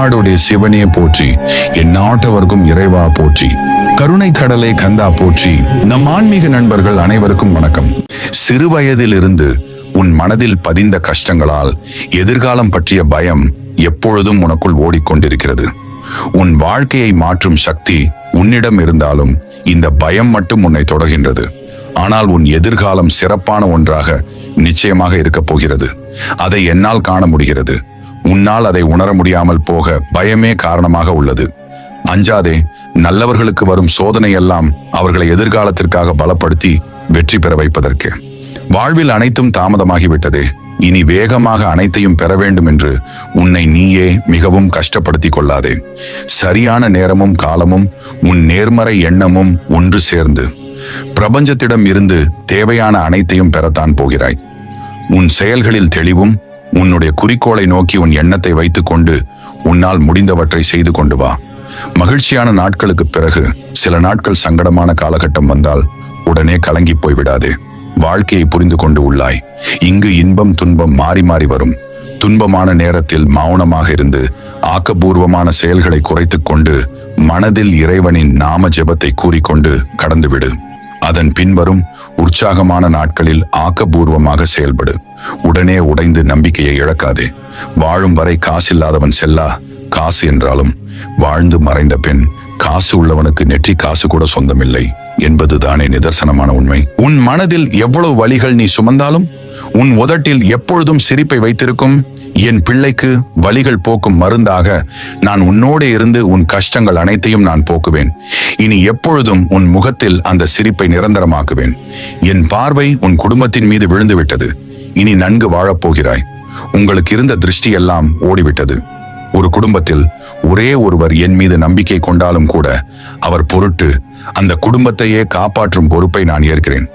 தென்னாடுடைய சிவனே போற்றி, என் நாட்டவர்க்கும் இறைவா போற்றி, கருணை கடலே கந்தா போற்றி. நம் ஆன்மீக நண்பர்கள் அனைவருக்கும் வணக்கம். சிறுவயதிலிருந்து உன் மனதில் பதிந்த கஷ்டங்களால் எதிர்காலம் பற்றிய பயம் எப்பொழுதும் உனக்குள் ஓடிக்கொண்டிருக்கிறது. உன் வாழ்க்கையை மாற்றும் சக்தி உன்னிடம் இருந்தாலும் இந்த பயம் மட்டும் உன்னை தொடர்கின்றது. ஆனால் உன் எதிர்காலம் சிறப்பான ஒன்றாக நிச்சயமாக இருக்கப் போகிறது. அதை என்னால் காண முடிகிறது. உன்னால் அதை உணர முடியாமல் போக பயமே காரணமாக உள்ளது. அஞ்சாதே. நல்லவர்களுக்கு வரும் சோதனை எல்லாம் அவர்களை எதிர்காலத்திற்காக பலப்படுத்தி வெற்றி பெற வைப்பதற்கு. வாழ்வில் அனைத்தும் தாமதமாகிவிட்டதே, இனி வேகமாக அனைத்தையும் பெற வேண்டும் என்று உன்னை நீயே மிகவும் கஷ்டப்படுத்திக் கொள்ளாதே. சரியான நேரமும் காலமும் உன் நேர்மறை எண்ணமும் ஒன்று சேர்ந்து பிரபஞ்சத்திடம் இருந்து தேவையான அனைத்தையும் பெறத்தான் போகிறாய். உன் செயல்களில் தெளிவும் உன்னுடைய குறிக்கோளை நோக்கி உன் எண்ணத்தை வைத்துக் கொண்டு உன்னால் முடிந்தவற்றை செய்து கொண்டு வா. மகிழ்ச்சியான நாட்களுக்கு பிறகு சில நாட்கள் சங்கடமான காலகட்டம் வந்தால் உடனே கலங்கி போய்விடாதே. வாழ்க்கையை புரிந்து கொண்டு உள்ளாய். இங்கு இன்பம் துன்பம் மாறி மாறி வரும். துன்பமான நேரத்தில் மௌனமாக இருந்து ஆக்கப்பூர்வமான செயல்களை குறைத்துக் கொண்டு மனதில் இறைவனின் நாம ஜெபத்தை கூறிக்கொண்டு கடந்துவிடு. அதன் பின்வரும் உற்சாகமான நாட்களில் ஆக்கப்பூர்வமாக செயல்படு. உடனே உடைந்து நம்பிக்கையை இழக்காதே. வாழும் வரை காசில்லாதவன் செல்லா. காசு என்றாலும் வாழ்ந்து மறைந்த பெண் காசு உள்ளவனுக்கு நெற்றி காசு கூட சொந்தமில்லை என்பதுதானே நிதர்சனமான உண்மை. உன் மனதில் எவ்வளவு வலிகள் நீ சுமந்தாலும் உன் உதட்டில் எப்பொழுதும் சிரிப்பை வைத்திருக்கும் என் பிள்ளைக்கு வலிகள் போக்கும் மருந்தாக நான் உன்னோடு இருந்து உன் கஷ்டங்கள் அனைத்தையும் நான் போக்குவேன். இனி எப்பொழுதும் உன் முகத்தில் அந்த சிரிப்பை நிரந்தரமாக்குவேன். என் பார்வை உன் குடும்பத்தின் மீது விழுந்து விட்டது. இனி நன்கு வாழப்போகிறாய். உங்களுக்கு இருந்த திருஷ்டி எல்லாம் ஓடிவிட்டது. ஒரு குடும்பத்தில் ஒரே ஒருவர் என் மீது நம்பிக்கை கொண்டாலும் கூட அவர் பொருட்டு அந்த குடும்பத்தையே காப்பாற்றும் பொறுப்பை நான் ஏற்கிறேன்.